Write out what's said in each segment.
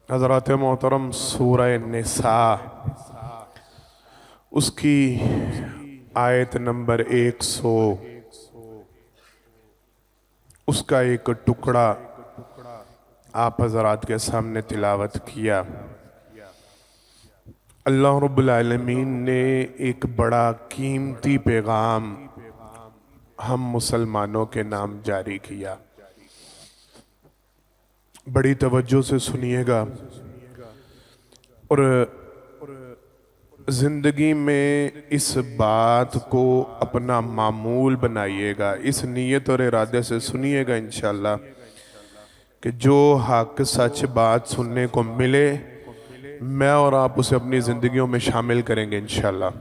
حضرات محترم، سورہ نساء اس کی آیت نمبر 100 اس کا ایک ٹکڑا آپ حضرات کے سامنے تلاوت کیا۔ اللہ رب العالمین نے ایک بڑا قیمتی پیغام ہم مسلمانوں کے نام جاری کیا۔ بڑی توجہ سے سنیے گا اور زندگی میں اس بات کو اپنا معمول بنائیے گا، اس نیت اور ارادے سے سنیے گا انشاءاللہ کہ جو حق سچ بات سننے کو ملے میں اور آپ اسے اپنی زندگیوں میں شامل کریں گے انشاءاللہ۔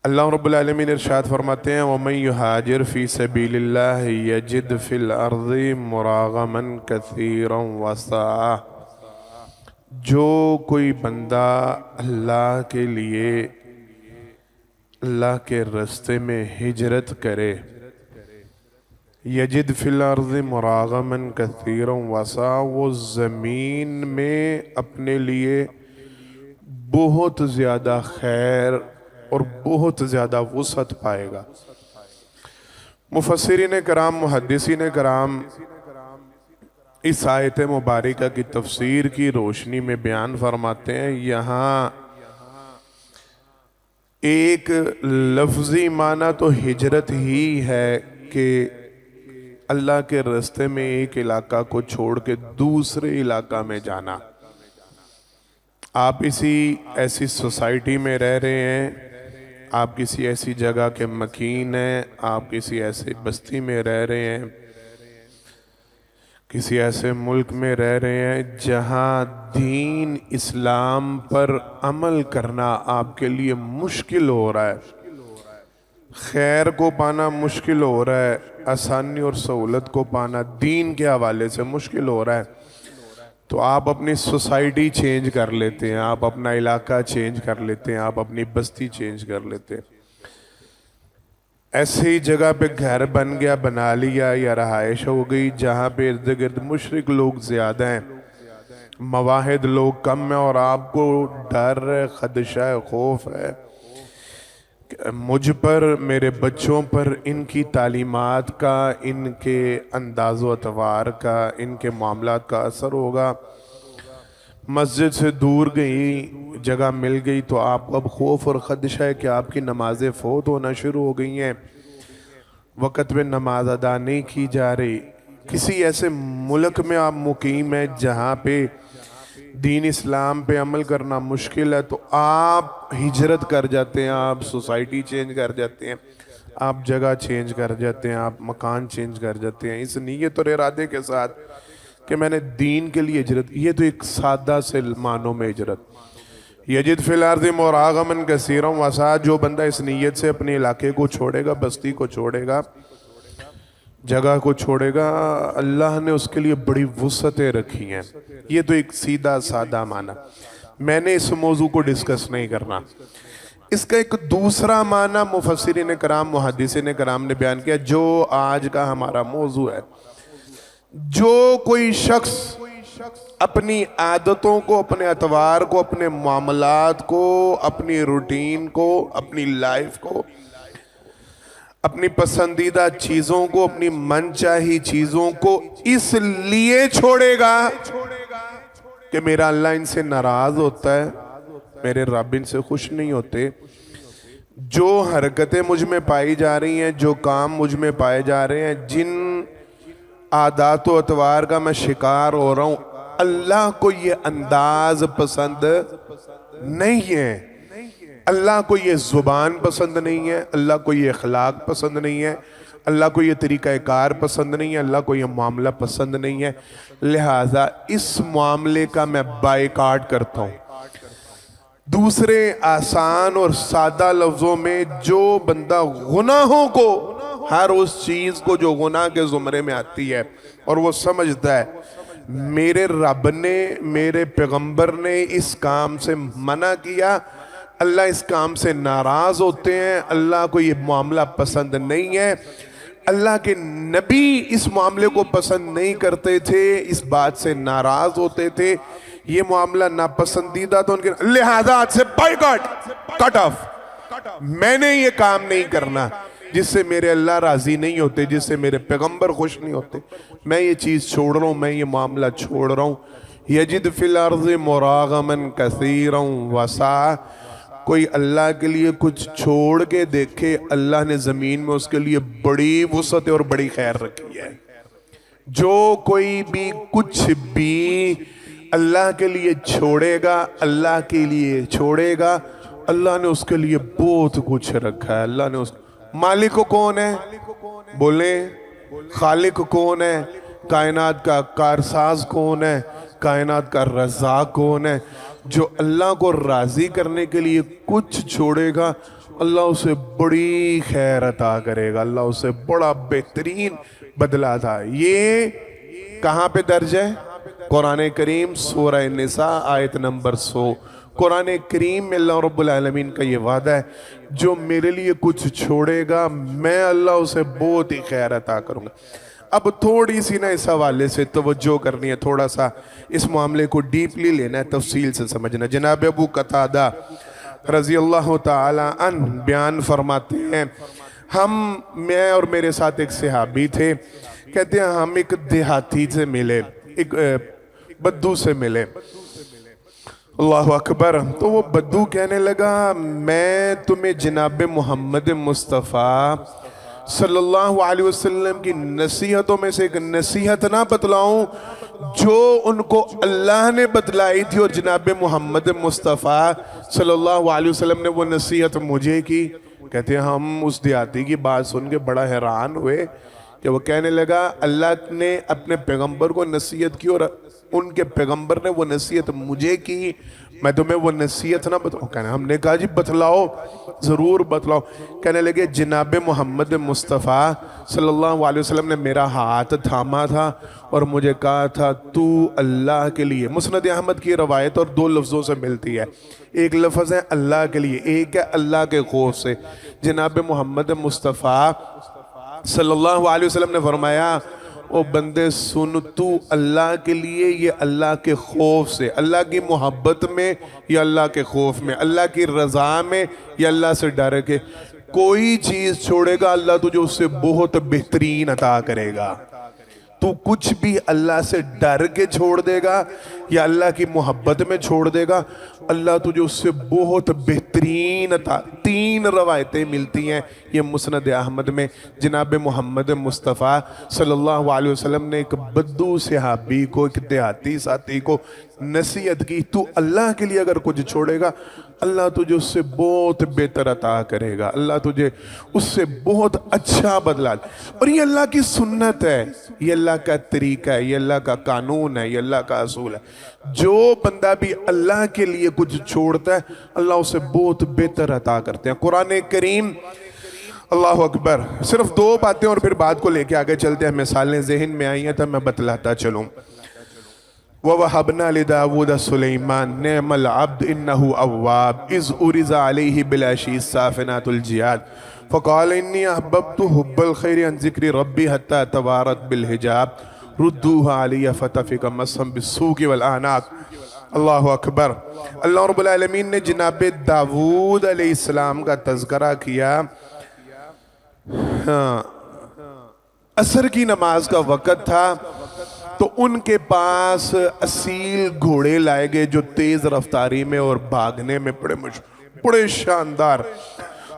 اللہ رب العالمین ارشاد فرماتے ہیں وَمَن يُهَاجِرْ فِي سَبِيلِ اللَّهِ يَجِدْ فِي الْأَرْضِ مُرَاغَمًا كَثِيرًا وَسَعًا، جو کوئی بندہ اللہ کے لیے اللہ کے راستے میں ہجرت کرے، یجد فی الارض مراغما کثیرا وسعا، وہ زمین میں اپنے لیے بہت زیادہ خیر اور بہت زیادہ وسعت پائے گا۔ مفسرین کرام، محدثین کرام اس آیت مبارکہ کی تفسیر کی روشنی میں بیان فرماتے ہیں، یہاں ایک لفظی معنی تو ہجرت ہی ہے کہ اللہ کے راستے میں ایک علاقہ کو چھوڑ کے دوسرے علاقہ میں جانا۔ آپ ایسی سوسائٹی میں رہ رہے ہیں، آپ کسی ایسی جگہ کے مکین ہیں، آپ کسی ایسی بستی میں رہ رہے ہیں، کسی ایسے ملک میں رہ رہے ہیں جہاں دین اسلام پر عمل کرنا آپ کے لیے مشکل ہو رہا ہے، خیر کو پانا مشکل ہو رہا ہے، آسانی اور سہولت کو پانا دین کے حوالے سے مشکل ہو رہا ہے، تو آپ اپنی سوسائٹی چینج کر لیتے ہیں، آپ اپنا علاقہ چینج کر لیتے ہیں، آپ اپنی بستی چینج کر لیتے ہیں۔ ایسی جگہ پہ گھر بن گیا، بنا لیا یا رہائش ہو گئی جہاں پہ ارد گرد مشرک لوگ زیادہ ہیں، مواحد لوگ کم ہیں، اور آپ کو ڈر ہے، خدشہ ہے، خوف ہے کہ مجھ پر، میرے بچوں پر ان کی تعلیمات کا، ان کے انداز و اطوار کا، ان کے معاملات کا اثر ہوگا۔ مسجد سے دور گئی جگہ مل گئی تو آپ کو اب خوف اور خدشہ ہے کہ آپ کی نمازیں فوت ہونا شروع ہو گئی ہیں، وقت میں نماز ادا نہیں کی جا رہی۔ کسی ایسے ملک میں آپ مقیم ہیں جہاں پہ دین اسلام پہ عمل کرنا مشکل ہے، تو آپ ہجرت کر جاتے ہیں، آپ سوسائٹی چینج کر جاتے ہیں، آپ جگہ چینج کر جاتے ہیں، آپ مکان چینج کر جاتے ہیں اس نیت اور ارادے کے ساتھ کہ میں نے دین کے لیے ہجرت کی۔ یہ تو ایک سادہ سے معنوں میں ہجرت۔ یجد فی الارض مراغما کثیرا وسعا، جو بندہ اس نیت سے اپنے علاقے کو چھوڑے گا، بستی کو چھوڑے گا، جگہ کو چھوڑے گا، اللہ نے اس کے لیے بڑی وسعتیں رکھی ہیں۔ یہ تو ایک سیدھا سادہ معنی، میں نے اس موضوع کو ڈسکس نہیں کرنا۔ اس کا ایک دوسرا معنی مفسرین کرام، محدثین کرام نے بیان کیا، جو آج کا ہمارا موضوع ہے۔ جو کوئی شخص اپنی عادتوں کو، اپنے اطوار کو، اپنے معاملات کو، اپنی روٹین کو، اپنی لائف کو، اپنی پسندیدہ چیزوں کو، اپنی من چاہی چیزوں کو اس لیے چھوڑے گا کہ میرا اللہ ان سے ناراض ہوتا ہے، میرے رب ان سے خوش نہیں ہوتے، جو حرکتیں مجھ میں پائی جا رہی ہیں، جو کام مجھ میں پائے جا رہے ہیں، جن عادات و اطوار کا میں شکار ہو رہا ہوں، اللہ کو یہ انداز پسند نہیں ہے، اللہ کو یہ زبان پسند نہیں ہے، اللہ کو یہ اخلاق پسند نہیں ہے، اللہ کو یہ طریقہ کار پسند نہیں ہے، اللہ کو یہ معاملہ پسند نہیں ہے، لہٰذا اس معاملے کا میں بائیکاٹ کرتا ہوں۔ دوسرے آسان اور سادہ لفظوں میں، جو بندہ گناہوں کو، ہر اس چیز کو جو گناہ کے زمرے میں آتی ہے اور وہ سمجھتا ہے میرے رب نے، میرے پیغمبر نے اس کام سے منع کیا، اللہ اس کام سے ناراض ہوتے ہیں، اللہ کو یہ معاملہ پسند نہیں ہے، اللہ کے نبی اس معاملے کو پسند نہیں کرتے تھے، اس بات سے ناراض ہوتے تھے، یہ معاملہ ناپسندیدہ تھا ان کے، لہذا آج سے بائیکاٹ، کٹ آف، میں نے یہ کام نہیں کرنا جس سے میرے اللہ راضی نہیں ہوتے، جس سے میرے پیغمبر خوش نہیں ہوتے، میں یہ چیز چھوڑ رہا ہوں، میں یہ معاملہ چھوڑ رہا ہوں۔ یجد فی الارض مراغما کثیرا وسعا، کوئی اللہ کے لیے کچھ چھوڑ کے دیکھے، اللہ نے زمین میں اس کے لیے بڑی وسعت اور بڑی خیر رکھی ہے۔ جو کوئی بھی کچھ بھی اللہ کے لیے چھوڑے گا، اللہ کے لیے چھوڑے گا، اللہ نے اس کے لیے بہت کچھ رکھا ہے۔ اللہ نے اس مالک کون ہے؟ بولیں، خالق کون ہے؟ کائنات کا کارساز کون ہے؟ کائنات کا رزاق کون ہے؟ جو اللہ کو راضی کرنے کے لیے کچھ چھوڑے گا، اللہ اسے بڑی خیر عطا کرے گا، اللہ اسے بڑا بہترین بدلہ تھا۔ یہ کہاں پہ درج ہے؟ قرآن کریم سورہ نساء آیت نمبر 100۔ قرآن کریم میں اللہ رب العالمین کا یہ وعدہ ہے، جو میرے لیے کچھ چھوڑے گا میں اللہ اسے بہت ہی خیر عطا کروں گا۔ اب تھوڑی سی نا اس حوالے سے توجہ کرنی ہے، تھوڑا سا اس معاملے کو ڈیپلی لینا ہے، تفصیل سے سمجھنا۔ جناب ابو قتادہ رضی اللہ تعالی عنہ بیان فرماتے ہیں، میں اور میرے ساتھ ایک صحابی تھے، کہتے ہیں ہم ایک دیہاتی سے ملے، ایک بدو سے ملے، اللہ اکبر۔ تو وہ بدو کہنے لگا، میں تمہیں جناب محمد مصطفیٰ صلی اللہ علیہ وسلم کی نصیحتوں میں سے ایک نصیحت نہ بتلاؤں جو ان کو اللہ نے بتلائی تھی، اور جناب محمد مصطفیٰ صلی اللہ علیہ وسلم نے وہ نصیحت مجھے کی؟ کہتے ہیں ہم اس دیہاتی کی بات سن کے بڑا حیران ہوئے کہ وہ کہنے لگا اللہ نے اپنے پیغمبر کو نصیحت کی اور ان کے پیغمبر نے وہ نصیحت مجھے کی، میں تمہیں وہ نصیحت نہ بتلاؤں؟ کہنے ہم نے کہا جی بتلاؤ، ضرور بتلاؤ۔ کہنے لگے جناب محمد مصطفیٰ صلی اللہ علیہ وسلم نے میرا ہاتھ تھاما تھا اور مجھے کہا تھا تو اللہ کے لیے، مسند احمد کی روایت اور 2 لفظوں سے ملتی ہے، ایک لفظ ہے اللہ کے لیے، ایک ہے اللہ کے خوف سے۔ جناب محمد مصطفیٰ صلی اللہ علیہ وسلم نے فرمایا، او بندے سن، تو اللہ کے لیے یہ اللہ کے خوف سے، اللہ کی محبت میں یا اللہ کے خوف میں، اللہ کی رضا میں یا اللہ سے ڈر کے کوئی چیز چھوڑے گا اللہ تجھے اس سے بہت بہترین عطا کرے گا۔ تو کچھ بھی اللہ سے ڈر کے چھوڑ دے گا یا اللہ کی محبت میں چھوڑ دے گا، اللہ تجھے اس سے بہت بہترین عطا۔ 3 روایتیں ملتی ہیں یہ مسند احمد میں، جناب محمد مصطفیٰ صلی اللہ علیہ وسلم نے ایک بدو صحابی کو، ایک دیہاتی ساتھی کو نصیحت کی، تو اللہ کے لیے اگر کچھ چھوڑے گا اللہ تجھے اس سے بہت بہتر عطا کرے گا، اللہ تجھے اس سے بہت اچھا بدلا۔ اور یہ اللہ کی سنت ہے، یہ اللہ کا طریقہ ہے، یہ اللہ کا قانون ہے، یہ اللہ کا اصول ہے۔ جو بندہ بھی اللہ کے لیے کچھ چھوڑتا ہے اللہ اسے بہت بہتر عطا کرتے ہیں۔ قرآن کریم، اللہ اکبر، صرف 2 باتیں اور پھر بات کو لے کے آگے چلتے ہیں، مثالیں ذہن میں آئی ہیں تو میں بتلاتا چلوں۔ وَوَهَبْنَا لِدَاوُودَ سُلَيْمَانَ نِعْمَ الْعَبْدُ إِنَّهُ أَوَّابٌ إِذْ عُرِضَ عَلَيْهِ بِالْعَشِيِّ الصَّافِنَاتُ الْجِيَادُ فَقَالَ إِنِّي أَحْبَبْتُ حُبَّ الْخَيْرِ عَنْ ذِكْرِ رَبِّي حَتَّى تَوَارَتْ بِالْحِجَابِ رُدُّوهَا عَلَيَّ فَطَفِقَ مَسًّا بِالسُّوقِ وَالْأَعْنَاقِ۔ اللہ اکبر۔ اللہ رب العالمین نے جناب داؤد علیہ السلام کا تذکرہ کیا، عصر کی نماز کا وقت تھا تو ان کے پاس اصیل گھوڑے لائے گئے جو تیز رفتاری میں اور بھاگنے میں بڑے شاندار،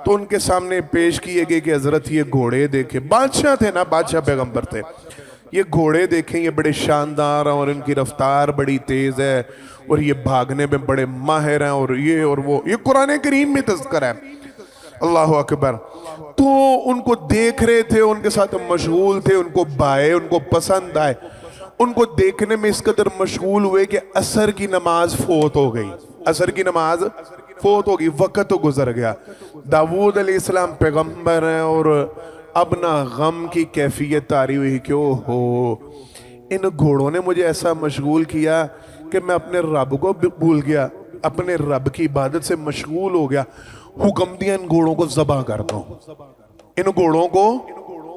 تو ان کے سامنے پیش کیے گئے کہ حضرت یہ گھوڑے دیکھیں، بادشاہ تھے نا، بادشاہ پیغمبر تھے، یہ گھوڑے دیکھیں یہ بڑے شاندار ہیں اور ان کی رفتار بڑی تیز ہے اور یہ بھاگنے میں بڑے ماہر ہیں اور یہ اور وہ، یہ قرآن کریم میں تذکرہ ہے۔ اللہ اکبر۔ تو ان کو دیکھ رہے تھے، ان کے ساتھ مشغول تھے، ان کو بھائے، ان کو پسند آئے، ان کو دیکھنے میں اس قدر مشغول ہوئے کہ عصر کی نماز فوت ہو گئی، عصر کی نماز فوت ہو گئی، وقت گزر گیا۔ داؤد علیہ السلام پیغمبر ہیں اور اب نہ غم کی کیفیت آ رہی ہوئی کہ ہو ان گھوڑوں نے مجھے ایسا مشغول کیا کہ میں اپنے رب کو بھول گیا، اپنے رب کی عبادت سے مشغول ہو گیا، حکم دیا ان گھوڑوں کو ذبح کر دو، ان گھوڑوں کو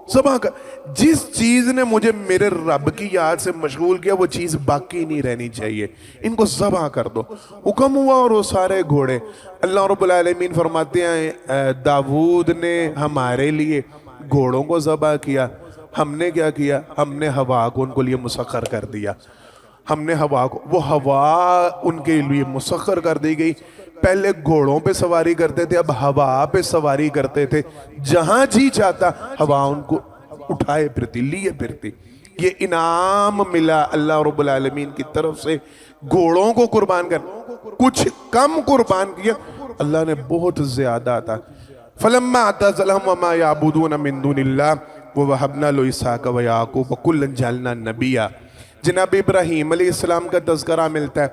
ذبح کر. جس چیز نے مجھے میرے رب کی یاد سے مشغول کیا وہ چیز باقی نہیں رہنی چاہیے, ان کو ذبح کر دو. حکم ہوا اور وہ سارے گھوڑے. اللہ رب العالمین فرماتے ہیں داؤد نے ہمارے لیے گھوڑوں کو ذبح کیا, ہم نے کیا کیا, ہم نے ہوا کو ان کو لیے مسخر کر دیا. ہم نے ہوا کو, وہ ہوا ان کے لیے مسخر کر دی گئی. پہلے گھوڑوں پہ سواری کرتے تھے, اب ہوا پہ سواری کرتے تھے. جہاں جی چاہتا ہوا ان کو اٹھائے پھرتی, لیے پھرتی. یہ انعام ملا اللہ رب العالمین کی طرف سے. گھوڑوں کو قربان کر, کچھ کم قربان کیا, اللہ نے بہت زیادہ تھا. فلما اعتزلهم وما يعبدون من دون الله ووهبنا له اسحاق ويعقوب وكلا جعلنا نبيا. جناب ابراہیم علیہ السلام کا تذکرہ ملتا ہے.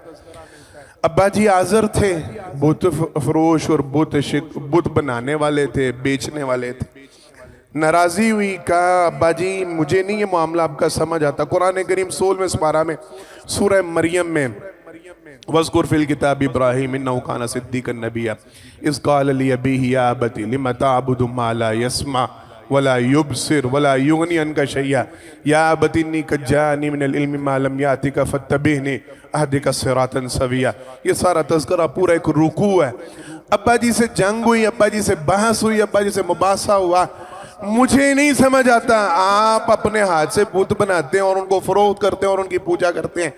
ابا جی آزر تھے, بت فروش اور بت بنانے والے تھے, بیچنے والے تھے. ناراضی ہوئی, کہا ابا جی مجھے نہیں یہ معاملہ آپ کا سمجھ آتا. قرآن کریم 16 سپارہ میں سورہ مریم میں وَذْكُرْ فِي الْكِتَابِ إِبْرَاهِيمَ إِنَّهُ كَانَ صِدِّيقًا نَبِيًّا إِذْ قَالَ لِأَبِيهِ يَا أَبَتِ لِمَ تَعْبُدُ مَا لَا يَسْمَعُ وَلَا يُبْصِرُ وَلَا يُغْنِي عَنْكَ شَيْئًا يَا أَبَتِ إِنِّي قَدْ جَاءَنِي مِنَ الْعِلْمِ مَا لَمْ يَأْتِكَ فَاتَّبِعْنِي أَهْدِكَ صِرَاطًا سَوِيًّا. یہ سارا تذکرہ پورا ایک رکوع ہے. ابا جی سے جنگ ہوئی, ابا جی سے بحث ہوئی, ابا جی سے مباحثہ ہوا. مجھے نہیں سمجھ آتا, آپ اپنے ہاتھ سے بت بناتے ہیں اور ان کو فروخت کرتے ہیں اور ان کی پوجا کرتے ہیں,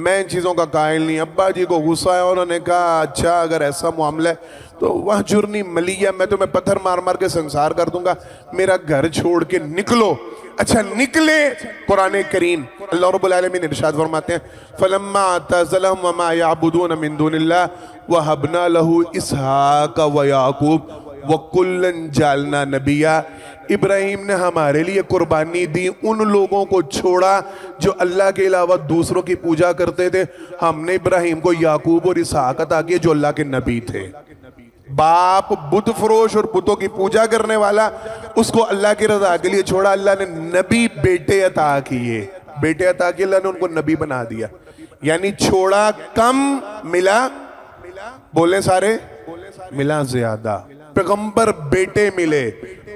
میں ان چیزوں کا قائل نہیں. ابا جی کو غصہ ہے, انہوں نے کہا اچھا اگر ایسا معاملہ ہے تو وَحْجُرْنِي مَلِيًّا, میں تمہیں پتھر مار مار کے سنسار کر دوں گا, میرا گھر چھوڑ کے نکلو. اچھا نکلے. قرآن کریم اللہ رب العالمین ارشاد فرماتے ہیں فَلَمَّا اعْتَزَلَهُمْ وَمَا يَعْبُدُونَ مِن دُونِ اللَّهِ وَهَبْنَا لَهُ إِسْحَاقَ وَيَعْقُوبَ وَكُلًّا جَعَلْنَا نَبِيًّا. ابراہیم نے ہمارے لیے قربانی دی, ان لوگوں کو چھوڑا جو اللہ کے علاوہ دوسروں کی پوجا کرتے تھے. ہم نے ابراہیم کو یعقوب اور اسحاق عطا کیے جو اللہ کے نبی تھے. باپ بت فروش اور بتوں کی پوجا کرنے والا, اس کو اللہ کی رضا کے لیے چھوڑا. اللہ نے نبی بیٹے عطا کیے, بیٹے عطا کیے, اللہ نے ان کو نبی بنا دیا. یعنی چھوڑا کم, ملا, بولیں سارے, ملا زیادہ. پیغمبر بیٹے ملے,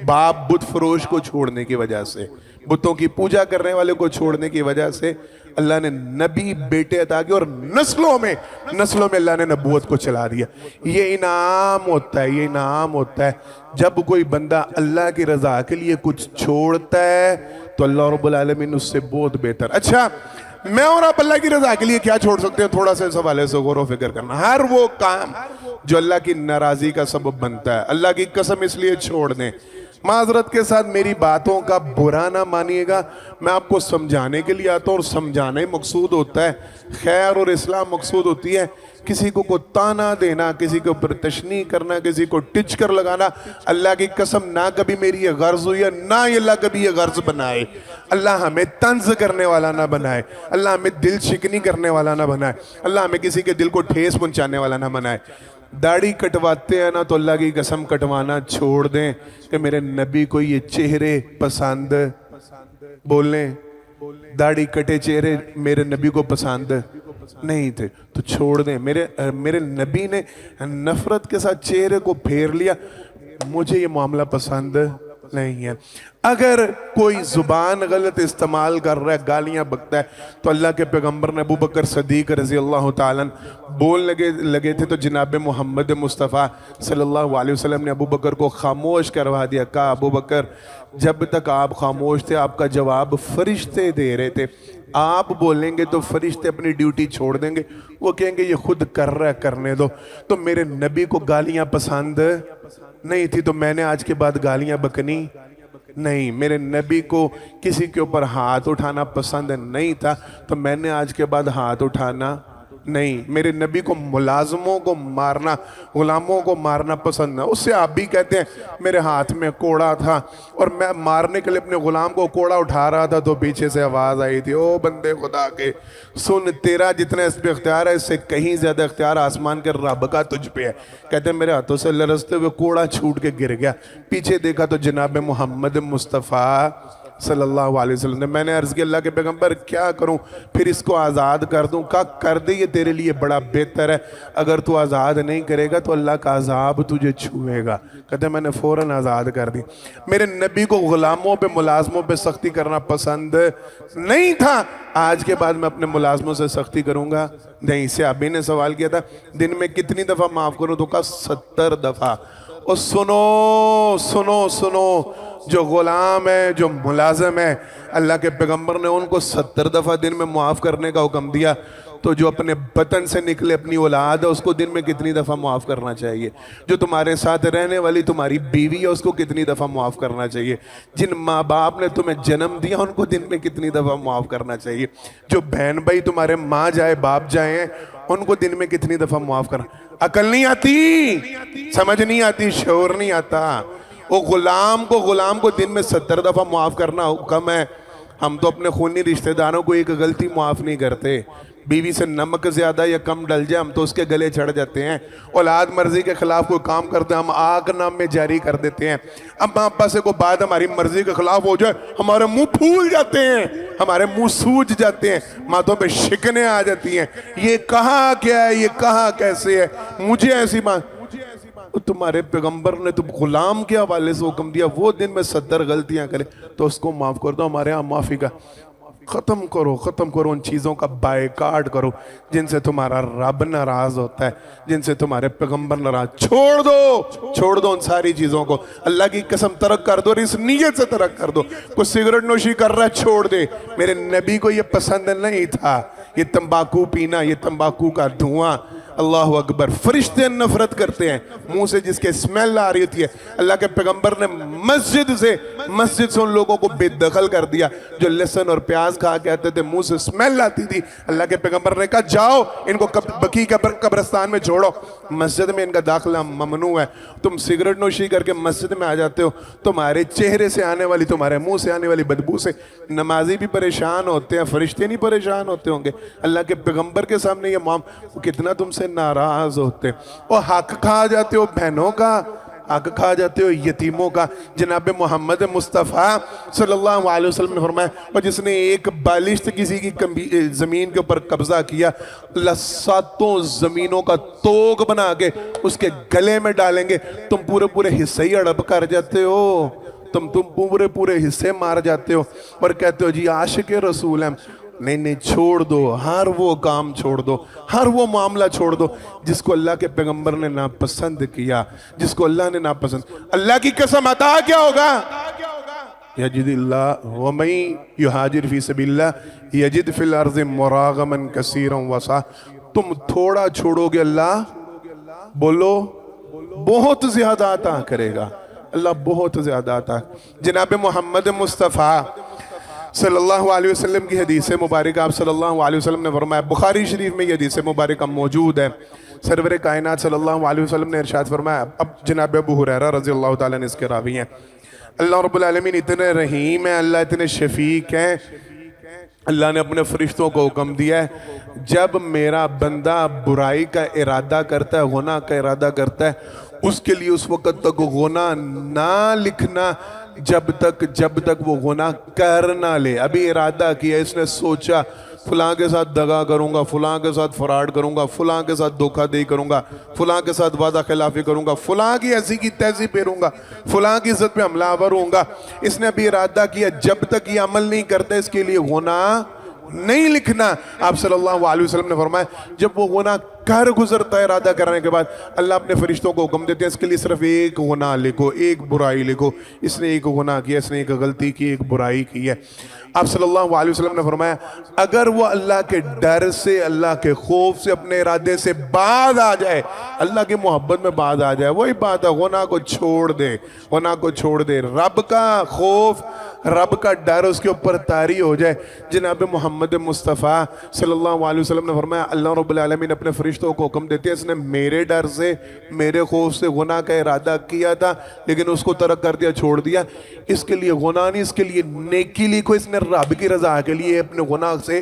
باپ بت فروش کو چھوڑنے کی وجہ سے, بتوں کی پوجا کرنے والے کو چھوڑنے کی وجہ سے اللہ نے نبی بیٹے عطا کیے, اور نسلوں میں اللہ نے نبوت کو چلا دیا. یہ انعام ہوتا ہے, یہ انعام ہوتا ہے جب کوئی بندہ اللہ کی رضا کے لیے کچھ چھوڑتا ہے تو اللہ رب العالمین اس سے بہت بہتر. اچھا میں اور آپ اللہ کی رضا کے لیے کیا چھوڑ سکتے ہیں؟ تھوڑا سا اس حوالے سے غور و فکر کرنا. ہر وہ کام جو اللہ کی ناراضی کا سبب بنتا ہے, اللہ کی قسم اس لیے چھوڑ دیں. معذرت کے ساتھ میری باتوں کا برا نہ مانیے گا, میں آپ کو سمجھانے کے لیے آتا ہوں, اور سمجھانا ہی مقصود ہوتا ہے, خیر اور اصلاح مقصود ہوتی ہے. کسی کو تانا دینا, کسی کے اوپر تشنیع کرنا, کسی کو ٹچ کر لگانا, اللہ کی قسم نہ کبھی میری یہ غرض ہوئی ہے, نہ اللہ کبھی یہ غرض بنائے. اللہ ہمیں طنز کرنے والا نہ بنائے, اللہ ہمیں دل شکنی کرنے والا نہ بنائے, اللہ ہمیں کسی کے دل کو ٹھیس پہنچانے والا نہ بنائے. داڑھی کٹواتے ہیں نا تو اللہ کی قسم کٹوانا چھوڑ دیں کہ میرے نبی کو یہ چہرے پسند, بولیں, داڑھی کٹے چہرے میرے نبی کو پسند نہیں تھے تو چھوڑ دیں. میرے نبی نے نفرت کے ساتھ چہرے کو پھیر لیا, مجھے یہ معاملہ پسند نہیں ہے. اگر کوئی زبان غلط استعمال کر رہا ہے, گالیاں بکتا ہے, تو اللہ کے پیغمبر نے ابو بکر صدیق رضی اللہ تعالیٰ بول لگے تھے تو جناب محمد مصطفیٰ صلی اللہ علیہ وسلم نے ابو بکر کو خاموش کروا دیا. کہا ابو بکر جب تک آپ خاموش تھے آپ کا جواب فرشتے دے رہے تھے, آپ بولیں گے تو فرشتے اپنی ڈیوٹی چھوڑ دیں گے, وہ کہیں گے یہ خود کر رہا ہے کرنے دو. تو میرے نبی کو گالیاں پسند نہیں تھی تو میں نے آج کے بعد گالیاں بکنی نہیں. میرے نبی کو کسی کے اوپر ہاتھ اٹھانا پسند نہیں تھا تو میں نے آج کے بعد ہاتھ اٹھانا نہیں. میرے نبی کو ملازموں کو مارنا, غلاموں کو مارنا پسند نہ. اس سے آپ بھی کہتے ہیں میرے ہاتھ میں کوڑا تھا اور میں مارنے کے لیے اپنے غلام کو کوڑا اٹھا رہا تھا تو پیچھے سے آواز آئی تھی, او بندے خدا کے سن, تیرا جتنا اس پہ اختیار ہے اس سے کہیں زیادہ اختیار آسمان کے رب کا تجھ پہ ہے. کہتے ہیں میرے ہاتھوں سے لرزتے ہوئے کوڑا چھوٹ کے گر گیا, پیچھے دیکھا تو جناب محمد مصطفیٰ صلی اللہ علیہ وسلم نے۔ میں نے عرض کی اللہ کے پیغمبر کیا کروں، پھر اس کو آزاد کر دوں؟ کہا کر دے، یہ تیرے لیے بڑا بہتر ہے، اگر تو آزاد نہیں کرے گا تو اللہ کا عذاب تجھے چھوئے گا۔ کہتے ہیں میں نے فوراً آزاد کر دی۔ میرے نبی کو غلاموں پہ ملازموں پہ سختی کرنا پسند نہیں تھا، آج کے بعد میں اپنے ملازموں سے سختی کروں گا نہیں۔ صحابی نے سوال کیا تھا دن میں کتنی دفعہ معاف کروں، تو کہا 70 دفعہ۔ اور سنو سنو سنو، جو غلام ہے، جو ملازم ہے، اللہ کے پیغمبر نے ان کو 70 دفعہ دن میں معاف کرنے کا حکم دیا، تو جو اپنے بطن سے نکلے اپنی اولاد ہے اس کو دن میں کتنی دفعہ معاف کرنا چاہیے؟ جو تمہارے ساتھ رہنے والی تمہاری بیوی ہے اس کو کتنی دفعہ معاف کرنا چاہیے؟ جن ماں باپ نے تمہیں جنم دیا ان کو دن میں کتنی دفعہ معاف کرنا چاہیے؟ جو بہن بھائی تمہارے ماں جائے باپ جائے ہیں ان کو دن میں کتنی دفعہ معاف کرنا؟ عقل نہیں آتی، سمجھ نہیں آتی، شعور نہیں آتا۔ وہ غلام کو دن میں 70 دفعہ معاف کرنا حکم ہے۔ ہم تو اپنے خونی رشتہ داروں کو ایک غلطی معاف نہیں کرتے۔ بیوی سے نمک زیادہ یا کم ڈل جائے ہم تو اس کے گلے چڑھ جاتے ہیں۔ اولاد مرضی کے خلاف کوئی کام کرتے ہیں ہم آگ نام میں جاری کر دیتے ہیں۔ اماں ابا سے کوئی بات ہماری مرضی کے خلاف ہو جائے ہمارے منہ پھول جاتے ہیں، ہمارے منہ سوج جاتے ہیں، ماتھوں پہ شکنیں آ جاتی ہیں۔ یہ کہاں کیا ہے، یہ کہاں کیسے ہے، مجھے ایسی بات۔ تمہارے پیغمبر نے تو غلام کے حوالے سے حکم دیا وہ دن میں 70 غلطیاں کرے تو اس کو معاف کر دو۔ ہمارے ہاں معافی کا ختم کرو ان چیزوں کا بائیکاٹ کرو جن سے تمہارا رب ناراض ہوتا ہے، جن سے تمہارے پیغمبر ناراض۔ چھوڑ دو ان ساری چیزوں کو، اللہ کی قسم ترک کر دو، اور اس نیت سے ترک کر دو۔ کوئی سگریٹ نوشی کر رہا ہے چھوڑ دے، میرے نبی کو یہ پسند نہیں تھا، یہ تمباکو پینا، یہ تمباکو کا دھواں۔ اللہ اکبر، فرشتے نفرت کرتے ہیں منہ سے جس کے اسمیل آ رہی ہوتی ہے۔ اللہ کے پیغمبر نے مسجد سے ان لوگوں کو بے دخل کر دیا جو لہسن اور پیاز کھا کے آتے تھے، منہ سے اسمیل آتی تھی۔ اللہ کے پیغمبر نے کہا جاؤ ان کو بقیع قبرستان میں چھوڑو، مسجد میں ان کا داخلہ ممنوع ہے۔ تم سگریٹ نوشی کر کے مسجد میں آ جاتے ہو، تمہارے چہرے سے آنے والی، تمہارے منہ سے آنے والی بدبو سے نمازی بھی پریشان ہوتے ہیں، فرشتے نہیں پریشان ہوتے ہوں گے؟ اللہ کے پیغمبر کے سامنے یہ کتنا تم سے ناراض ہوتے ہیں۔ اور حق کھا جاتے ہو بہنوں کا، حق کھا جاتے ہو یتیموں کا۔ جناب محمد مصطفیٰ صلی اللہ علیہ وسلم نے فرمایا اور جس نے ایک بالشت کسی کی زمین کے اوپر قبضہ کیا، اللہ 7 زمینوں کا توق بنا کے اس کے گلے میں ڈالیں گے۔ تم پورے حصے ہی ہڑپ کر جاتے ہو، تم پورے حصے مار جاتے ہو اور کہتے ہو جی عاشق رسول ہیں۔ نہیں، چھوڑ دو، ہر وہ کام چھوڑ دو، ہر وہ معاملہ چھوڑ دو جس کو اللہ کے پیغمبر نے ناپسند کیا، جس کو اللہ نے ناپسند۔ اللہ کی قسم عطا کیا ہوگا؟ یجد اللہ ومن یہاجر فی سبیل اللہ یجد فی الارض مراغما کثیرا وسعا۔ تم تھوڑا چھوڑو گے اللہ بولو بہت زیادہ عطا کرے گا، اللہ بہت زیادہ عطا۔ جناب محمد مصطفیٰ صلی اللہ علیہ وسلم کی حدیث مبارکہ، آپ صلی اللہ علیہ وسلم نے فرمایا، بخاری شریف میں یہ حدیث مبارکہ موجود ہے، سرور کائنات صلی اللہ علیہ وسلم نے ارشاد فرمایا۔ اب جناب ابو ہریرہ رضی اللہ تعالیٰ نے اس کے راوی ہیں۔ اللہ رب العالمین اتنے رحیم ہیں، اللہ اتنے شفیق ہیں، اللہ نے اپنے فرشتوں کو حکم دیا ہے جب میرا بندہ برائی کا ارادہ کرتا ہے، گناہ کا ارادہ کرتا ہے، اس کے لیے اس وقت تک گناہ نہ لکھنا جب تک وہ گناہ کر نہ لے۔ ابھی ارادہ کیا، اس نے سوچا فلاں کے ساتھ دغا کروں گا، فلاں کے ساتھ فراڈ کروں گا، فلاں کے ساتھ دھوکہ دہی کروں گا، فلاں کے ساتھ وعدہ خلافی کروں گا، فلاں کی ایسی کی تیسی پھیروں گا، فلاں کی عزت پہ حملہ آور ہوں گا۔ اس نے ابھی ارادہ کیا، جب تک یہ عمل نہیں کرتا اس کے لیے گناہ نہیں لکھنا۔ آپ صلی اللہ علیہ وسلم نے فرمایا جب وہ گناہ کر گزرتا ہے ارادہ کرنے کے بعد، اللہ اپنے فرشتوں کو حکم دیتے ہیں اس کے لیے صرف ایک گناہ لکھو، ایک برائی لکھو۔ اس نے ایک گناہ کیا، اس نے ایک غلطی کی، ایک برائی کی ہے۔ آپ صلی اللہ علیہ وسلم نے فرمایا اگر وہ اللہ کے ڈر سے، اللہ کے خوف سے، اپنے ارادے سے باز آ جائے، اللہ کی محبت میں باز آ جائے، وہی بات ہے گناہ کو چھوڑ دے، گناہ کو چھوڑ دے، رب کا خوف، رب کا ڈر اس کے اوپر طاری ہو جائے۔ جناب محمد مصطفیٰ صلی اللہ علیہ وسلم نے فرمایا اللہ رب العالمین اپنے فرشتوں کو حکم دیتے ہیں اس نے میرے ڈر سے، میرے خوف سے گناہ کا ارادہ کیا تھا لیکن اس کو ترک کر دیا، چھوڑ دیا، اس کے لیے گناہ نہیں، اس کے لیے نیکی لکھو۔ اس نے رب کی رضا کے لیے اپنے گناہ سے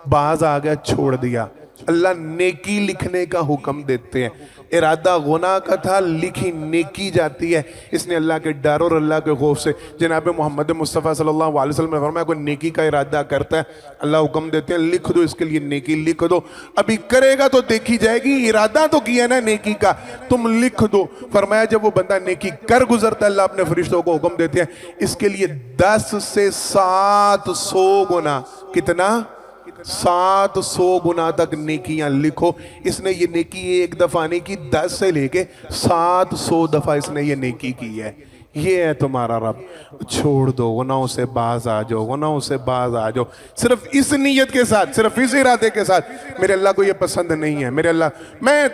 باز آ گیا، چھوڑ دیا۔ اللہ نیکی لکھنے کا حکم دیتے ہیں. ارادہ گناہ کا تھا، لکھی نیکی جاتی ہے. اس نے اللہ کے ڈر اور اللہ کے خوف سے جناب محمد مصطفیٰ صلی اللہ علیہ وسلم نے فرمایا کوئی نیکی کا ارادہ کرتا ہے اللہ حکم دیتے ہیں لکھ دو اس کے لیے نیکی لکھ دو. ابھی کرے گا تو دیکھی جائے گی، ارادہ تو کیا نا نیکی کا، تم لکھ دو. فرمایا جب وہ بندہ نیکی کر گزرتا ہے اللہ اپنے فرشتوں کو حکم دیتے ہیں اس کے لیے 10 سے 700 گنا. کتنا؟ 700 گنا تک نیکیاں لکھو. اس نے یہ نیکی ایک دفعہ نہیں کی، 10 سے لے کے 700 دفعہ اس نے یہ نیکی کی ہے. یہ ہے تمہارا رب. چھوڑ دو گناہوں سے باز آ جاؤ، گناہوں سے باز آ جاؤ، صرف اس نیت کے ساتھ، صرف اس ارادے کے ساتھ میرے اللہ کو یہ پسند نہیں ہے. میرے اللہ، میں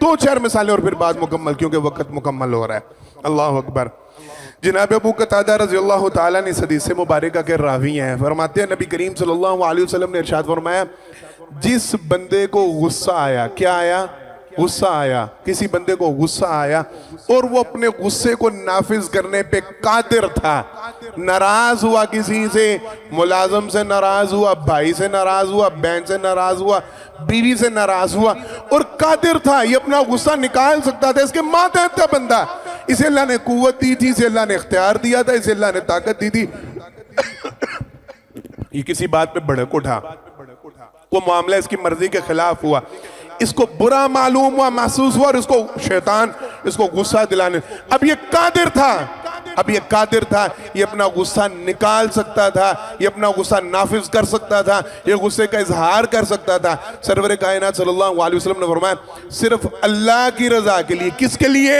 2-4 مثالیں اور پھر بعد مکمل کیونکہ وقت مکمل ہو رہا ہے. اللہ اکبر. جناب ابو قتادہ رضی اللہ تعالیٰ نے حدیث مبارکہ کے راوی ہیں، فرماتے ہیں نبی کریم صلی اللہ علیہ وسلم نے ارشاد فرمایا جس بندے کو غصہ آیا، کیا آیا؟ غصہ آیا. کسی بندے کو غصہ آیا اور وہ اپنے غصے کو نافذ کرنے پہ قادر تھا، ناراض ہوا، کسی سے، ملازم سے ناراض ہوا، بھائی سے ناراض ہوا، بہن سے ناراض ہوا، بیوی سے ناراض ہوا اور قادر تھا، یہ اپنا غصہ نکال سکتا تھا، اس کے ماتحت تھا بندہ، اسے اللہ نے قوت دی تھی، اسے اللہ نے اختیار دیا تھا، اسے اللہ نے طاقت دی تھی. یہ کسی بات پہ بھڑک اٹھا، وہ معاملہ اس کی مرضی کے خلاف ہوا، اس کو برا معلوم ہوا، محسوس ہوا اور اس کو شیطان اس کو غصہ دلانے. اب یہ قادر تھا، یہ اپنا غصہ نکال سکتا تھا، یہ اپنا غصہ نافذ کر سکتا تھا، یہ غصے کا اظہار کر سکتا تھا. سرور کائنات صلی اللہ علیہ وسلم نے فرمایا صرف اللہ کی رضا کے لیے. کس کے لیے؟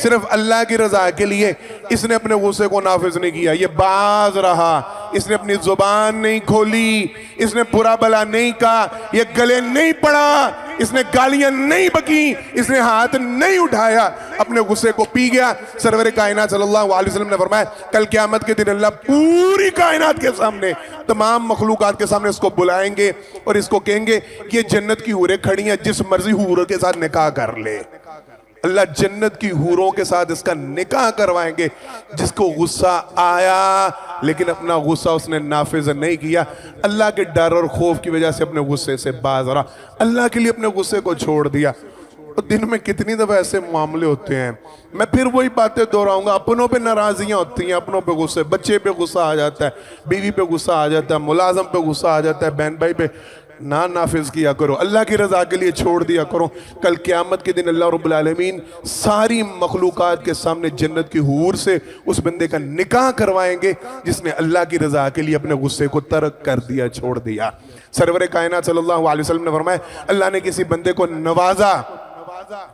صرف اللہ کی رضا کے لیے اس نے اپنے غصے کو نافذ نہیں کیا، یہ باز رہا، اس نے اپنی زبان نہیں کھولی، اس نے برا بلا نہیں کہا، یہ گلے نہیں پڑا، اس نے گالیاں نہیں بکیں، اس نے ہاتھ نہیں اٹھایا، اپنے غصے کو پی گیا. سرور کائنات صلی اللہ علیہ وسلم نے فرمایا کل قیامت کے دن اللہ پوری کائنات کے سامنے، تمام مخلوقات کے سامنے اس کو بلائیں گے اور اس کو کہیں گے یہ جنت کی حوریں کھڑی ہیں، جس مرضی حور کے ساتھ نکاح کر لے. اللہ جنت کی حوروں کے ساتھ اس کا نکاح کروائیں گے. جس کو غصہ آیا لیکن اپنا غصہ اس نے نافذ نہیں کیا، اللہ کے ڈر اور خوف کی وجہ سے اپنے غصے سے باز رہا، اللہ کے لیے اپنے غصے کو چھوڑ دیا. دن میں کتنی دفعہ ایسے معاملے ہوتے ہیں، میں پھر وہی باتیں دہراؤں گا. اپنوں پہ ناراضیاں ہوتی ہیں، اپنوں پہ غصے، بچے پہ غصہ آ جاتا ہے، بیوی پہ غصہ آ جاتا ہے، ملازم پہ غصہ آ جاتا ہے، بہن بھائی پہ. نہ نافذ کیا کرو، اللہ کی رضا کے لیے چھوڑ دیا کرو. کل قیامت کے دن اللہ رب العالمین ساری مخلوقات کے سامنے جنت کی حور سے اس بندے کا نکاح کروائیں گے جس نے اللہ کی رضا کے لیے اپنے غصے کو ترک کر دیا، چھوڑ دیا. سرور کائنات صلی اللہ علیہ وسلم نے فرمایا اللہ نے کسی بندے کو نوازا،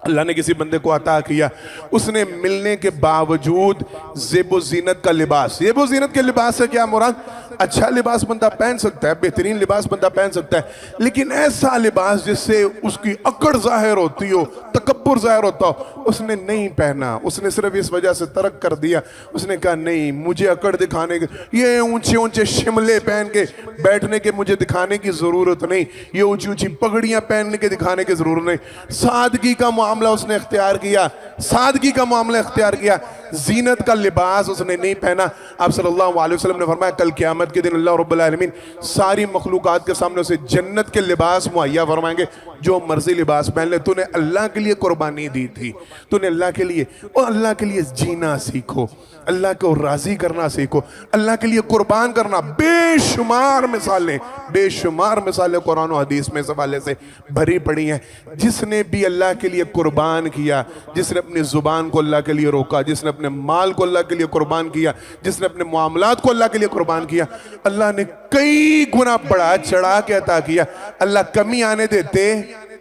اللہ نے کسی بندے کو عطا کیا، اس نے ملنے کے باوجود زیب و زینت کا لباس. زیب و زینت کے لباس سے کیا مراد؟ اچھا لباس بندہ پہن سکتا ہے، بہترین لباس بندہ پہن سکتا ہے، لیکن ایسا لباس جس سے اس کی اکڑ ظاہر ہوتی ہو، تکبر ظاہر ہوتا ہو، اس نے نہیں پہنا. اس نے صرف اس وجہ سے ترک کر دیا، اس نے کہا نہیں مجھے اکڑ دکھانے کے، یہ اونچے اونچے شملے پہن کے بیٹھنے کے مجھے دکھانے کی ضرورت نہیں، یہ اونچی اونچی پگڑیاں پہننے کے دکھانے کی ضرورت نہیں. سادگی کا معاملہ اس نے اختیار کیا، سادگی کا معاملہ اختیار کیا، زینت کا لباس اس نے نہیں پہنا. آپ صلی اللہ علیہ وسلم نے فرمایا کل قیامت کے دن اللہ رب العالمین ساری مخلوقات کے سامنے اسے جنت کے لباس مہیا فرمائیں گے، جو مرضی لباس پہن لے. تو نے اللہ کے لیے قربانی دی تھی، تو نے اللہ کے لیے، اور اللہ کے لیے جینا سیکھو، اللہ کو راضی کرنا سیکھو، اللہ کے لیے قربان کرنا. بے شمار مثالیں قرآن و حدیث میں اس حوالے سے بھری پڑی ہیں. جس نے بھی اللہ کے لیے قربان کیا، جس نے اپنی زبان کو اللہ کے لیے روکا، جس نے اپنے مال کو اللہ کے لیے قربان کیا، جس نے اپنے معاملات کو اللہ کے لیے قربان کیا، اللہ نے کئی گنا بڑھا چڑھا کے عطا کیا. اللہ کمی آنے دیتے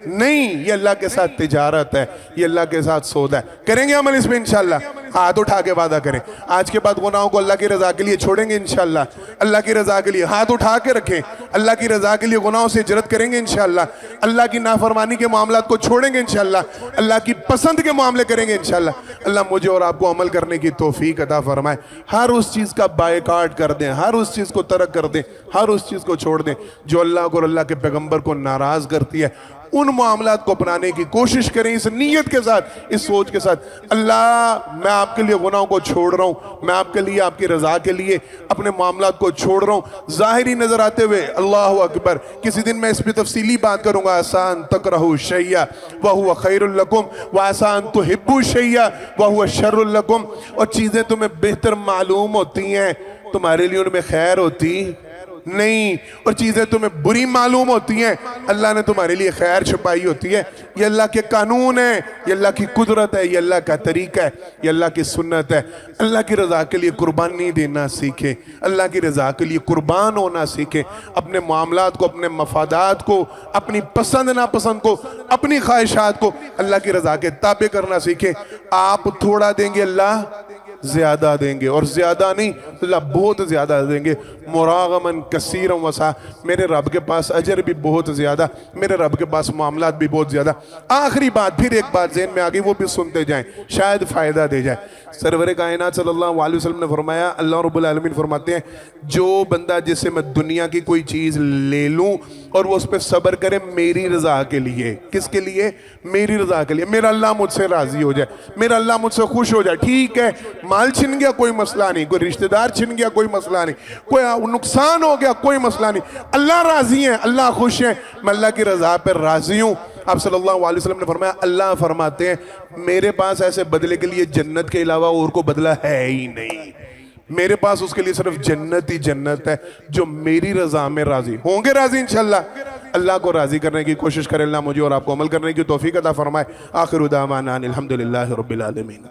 نہیں، یہ اللہ کے ساتھ تجارت ہے، یہ اللہ کے ساتھ سودا ہے. کریں گے عمل اس پہ انشاءاللہ؟ ہاتھ اٹھا کے وعدہ کریں آج کے بعد گناہوں کو اللہ کی رضا کے لیے چھوڑیں گے انشاءاللہ. اللہ کی رضا کے لیے ہاتھ اٹھا کے رکھیں، اللہ کی رضا کے لیے گناہوں سے ہجرت کریں گے انشاءاللہ. اللہ کی نافرمانی کے معاملات کو چھوڑیں گے انشاءاللہ، اللہ کی پسند کے معاملے کریں گے انشاءاللہ. اللہ مجھے اور آپ کو عمل کرنے کی توفیق عطا فرمائے. ہر اس چیز کا بائیکاٹ کر دیں، ہر اس چیز کو ترک کر دیں، ہر اس چیز کو چھوڑ دیں جو اللہ کو اور اللہ کے پیغمبر کو ناراض کرتی ہے. ان معاملات کو اپنانے کی کوشش کریں اس نیت کے ساتھ، اس سوچ کے ساتھ، اللہ میں آپ کے لیے گناہوں کو چھوڑ رہا ہوں، میں آپ کے لیے، آپ کی رضا کے لیے اپنے معاملات کو چھوڑ رہا ہوں، ظاہری نظر آتے ہوئے۔ اللہ اکبر، کسی دن میں اس پہ تفصیلی بات کروں گا۔ آسان تکرہو شیئا وہو خیر لکم وآسان تحبو شیئا وہو شر لکم، اور چیزیں تمہیں بہتر معلوم ہوتی ہیں، تمہارے لیے ان میں خیر ہوتی نہیں، اور چیزیں تمہیں بری معلوم ہوتی ہیں، اللہ نے تمہارے لیے خیر چھپائی ہوتی ہے۔ یہ اللہ کے قانون ہے، یہ اللہ کی قدرت ہے، یہ اللہ کا طریقہ ہے، یہ اللہ کی سنت ہے۔ اللہ کی رضا کے لیے قربانی دینا سیکھیں، اللہ کی رضا کے لیے قربان ہونا سیکھیں، اپنے معاملات کو، اپنے مفادات کو، اپنی پسند ناپسند کو، اپنی خواہشات کو اللہ کی رضا کے تابع کرنا سیکھیں۔ آپ تھوڑا دیں گے، اللہ زیادہ دیں گے، اور زیادہ نہیں، اللہ بہت زیادہ دیں گے۔ مراغمن کثیرا وسع، میرے رب کے پاس اجر بھی بہت زیادہ، میرے رب کے پاس معاملات بھی بہت زیادہ۔ آخری بات، پھر ایک بات ذہن میں آگئی، وہ بھی سنتے جائیں، شاید فائدہ دے جائے۔ سرور کائنات صلی اللہ علیہ وسلم نے فرمایا، اللہ رب العالمین فرماتے ہیں، جو بندہ جس سے میں دنیا کی کوئی چیز لے لوں اور وہ اس پہ صبر کرے میری رضا کے لیے، کس کے لیے؟ میری رضا کے لیے، میرا اللہ مجھ سے راضی ہو جائے، میرا اللہ مجھ سے خوش ہو جائے۔ ٹھیک ہے، مال چھن گیا کوئی مسئلہ نہیں، کوئی رشتہ دار چھن گیا کوئی مسئلہ نہیں، کوئی نقصان ہو گیا کوئی مسئلہ نہیں، اللہ راضی ہیں، اللہ خوش ہیں، میں اللہ کی رضا پر راضی ہوں۔ آپ صلی اللہ علیہ وسلم نے فرمایا، اللہ فرماتے ہیں میرے پاس ایسے بدلے کے لیے جنت کے علاوہ اور کو بدلہ ہے ہی نہیں، میرے پاس اس کے لیے صرف جنت ہی جنت ہے، جو میری رضا میں راضی ہوں گے راضی انشاءاللہ۔ اللہ کو راضی کرنے کی کوشش کرے، اللہ مجھے اور آپ کو عمل کرنے کی توفیق عطا فرمائے۔ آخر دعوانا الحمدللہ رب العالمین۔